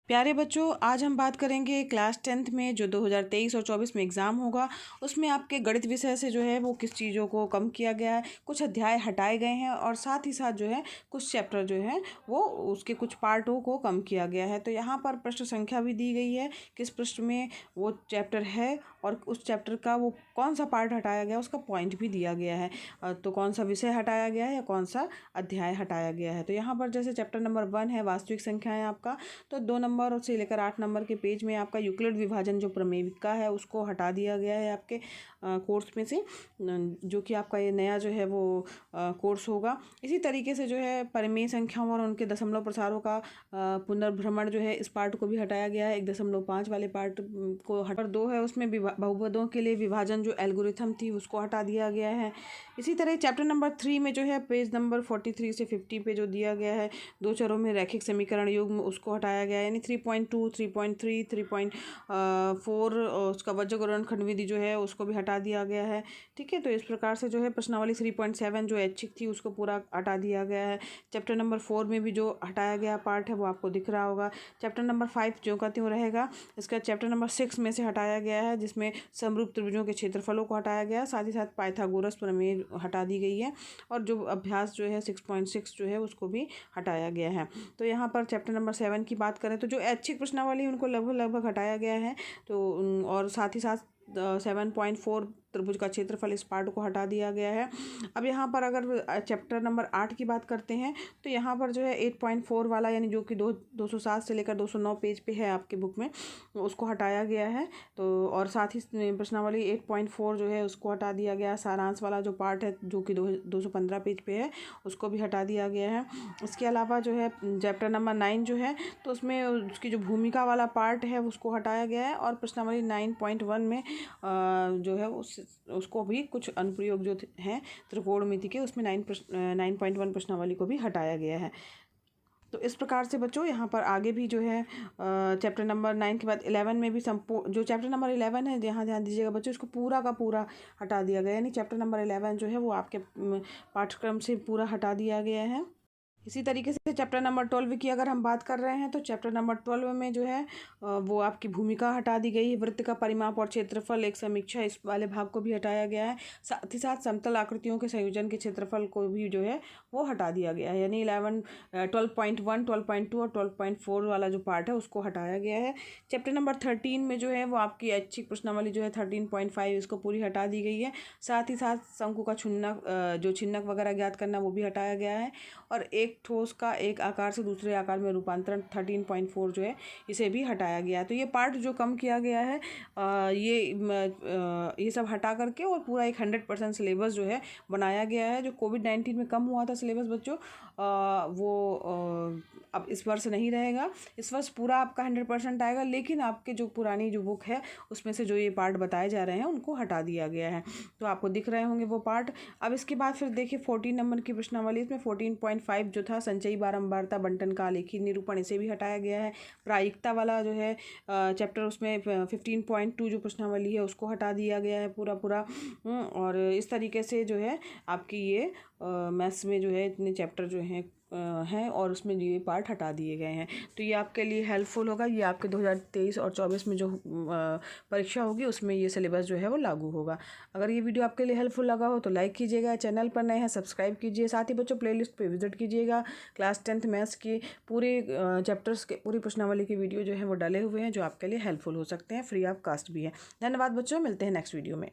प्यारे बच्चों, आज हम बात करेंगे क्लास 10th में जो 2023 और 24 में एग्ज़ाम होगा। उसमें आपके गणित विषय से जो है वो किस चीज़ों को कम किया गया है, कुछ अध्याय हटाए गए हैं और साथ ही साथ जो है कुछ चैप्टर जो है वो उसके कुछ पार्टों को कम किया गया है। तो यहाँ पर प्रश्न संख्या भी दी गई है, किस पृष्ठ में वो चैप्टर है और उस चैप्टर का वो कौन सा पार्ट हटाया गया, उसका पॉइंट भी दिया गया है। तो कौन सा विषय हटाया गया है या कौन सा अध्याय हटाया गया है। तो यहाँ पर जैसे चैप्टर नंबर 1 है वास्तविक संख्याएँ आपका, तो 2 नंबर और से लेकर 8 नंबर के पेज में आपका यूक्लिड विभाजन जो प्रमेयिका है उसको हटा दिया गया है आपके कोर्स में से, जो कि आपका ये नया जो है वो कोर्स होगा। इसी तरीके से जो है परिमेय संख्याओं और उनके दशमलव प्रसारों का पुनर्भ्रमण जो है इस पार्ट को भी हटाया गया है। 1.5 वाले पार्ट को हटा 2 है, उसमें बहुपदों के लिए विभाजन जो एल्गोरिथम थी उसको हटा दिया गया है। इसी तरह चैप्टर नंबर 3 में जो है पेज नंबर 43 से 50 पे जो दिया गया है दो चरों में रैखिक समीकरण युग्म उसको हटाया गया है, यानी 3.2, 3.3, 3.4 उसका वज्रगुणन खंड विधि जो है उसको भी हटा दिया गया है। ठीक है, तो इस प्रकार से जो है प्रश्नावली 3.7 जो ऐच्छिक थी उसको पूरा हटा दिया गया है। चैप्टर नंबर 4 में भी जो हटाया गया पार्ट है वो आपको दिख रहा होगा। चैप्टर नंबर 5 जो का त्यों रहेगा। इसका चैप्टर नंबर 6 में से हटाया गया है, जिसमें समरूप त्रिभुजों के क्षेत्रफलों को हटाया गया, साथ ही साथ पाइथागोरस प्रमेय हटा दी गई है और जो अभ्यास जो है 6.6 जो है उसको भी हटाया गया है। तो यहाँ पर चैप्टर नंबर 7 की बात करें तो जो ऐच्छिक प्रश्नावली उनको लगभग हटाया गया है। तो और साथ ही साथ 7.4 त्रिभुज का क्षेत्रफल इस पार्ट को हटा दिया गया है। अब यहाँ पर अगर चैप्टर नंबर 8 की बात करते हैं तो यहाँ पर जो है 8.4 वाला, यानी जो कि 207 से लेकर 209 पेज पे है आपके बुक में, उसको हटाया गया है। तो और साथ ही प्रश्नावली 8.4 जो है उसको हटा दिया गया। सारांश वाला जो पार्ट है जो कि 215 पेज पे है उसको भी हटा दिया गया है। इसके अलावा जो है चैप्टर नंबर 9 जो है तो उसमें उसकी जो भूमिका वाला पार्ट है उसको हटाया गया है और प्रश्नावली 9.1 में जो है उसको भी कुछ अनुप्रयोग जो हैं त्रिकोणमिति के उसमें 9.1 प्रश्नावली को भी हटाया गया है। तो इस प्रकार से बच्चों यहाँ पर आगे भी जो है चैप्टर नंबर 9 के बाद 11 में भी जो चैप्टर नंबर 11 है यहाँ ध्यान दीजिएगा बच्चों, इसको पूरा का पूरा हटा दिया गया, यानी चैप्टर नंबर 11 जो है वो आपके पाठ्यक्रम से पूरा हटा दिया गया है। इसी तरीके से चैप्टर नंबर 12 की अगर हम बात कर रहे हैं तो चैप्टर नंबर 12 में जो है वो आपकी भूमिका हटा दी गई है। वृत्त का परिमाप और क्षेत्रफल एक समीक्षा, इस वाले भाग को भी हटाया गया है। साथ ही साथ समतल आकृतियों के संयोजन के क्षेत्रफल को भी जो है वो हटा दिया गया है, यानी 12.1, 12.2 और 12.4 वाला जो पार्ट है उसको हटाया गया है। चैप्टर नंबर 13 में जो है वो आपकी ऐच्छिक प्रश्नावली जो है 13.5 इसको पूरी हटा दी गई है। साथ ही साथ शंकु का जो छिन्नक वगैरह ज्ञात करना वो भी हटाया गया है और एक ठोस का एक आकार से दूसरे आकार में रूपांतरण 13.4 जो है इसे भी हटाया गया है। तो ये पार्ट जो कम किया गया है ये सब हटा करके और पूरा एक 100% सिलेबस जो है बनाया गया है। जो कोविड-19 में कम हुआ था सिलेबस बच्चों वो अब इस वर्ष नहीं रहेगा। इस वर्ष पूरा आपका 100% आएगा, लेकिन आपके जो पुरानी जो बुक है उसमें से जो ये पार्ट बताए जा रहे हैं उनको हटा दिया गया है। तो आपको दिख रहे होंगे वो पार्ट। अब इसके बाद फिर देखिए 14 नंबर की प्रश्नावली, इसमें 14.5 जो था संचयी बारंबारता बंटन का आलेखी निरूपण, इसे भी हटाया गया है। प्रायिकता वाला जो है चैप्टर उसमें 15.2 जो प्रश्नावली है उसको हटा दिया गया है पूरा। और इस तरीके से जो है आपकी ये मैथ्स में जो है इतने चैप्टर जो हैं और उसमें ये पार्ट हटा दिए गए हैं। तो ये आपके लिए हेल्पफुल होगा। ये आपके 2023 और 24 में जो परीक्षा होगी उसमें ये सिलेबस जो है वो लागू होगा। अगर ये वीडियो आपके लिए हेल्पफुल लगा हो तो लाइक कीजिएगा, चैनल पर नए हैं सब्सक्राइब कीजिए, साथ ही बच्चों प्लेलिस्ट पे विजिट कीजिएगा। क्लास 10th मैथ्स की पूरे चैप्टर्स के पूरी प्रश्नावली के वीडियो जो है वो डाले हुए हैं जो आपके लिए हेल्पफुल हो सकते हैं, फ्री ऑफ कास्ट भी है। धन्यवाद बच्चों, मिलते हैं नेक्स्ट वीडियो में।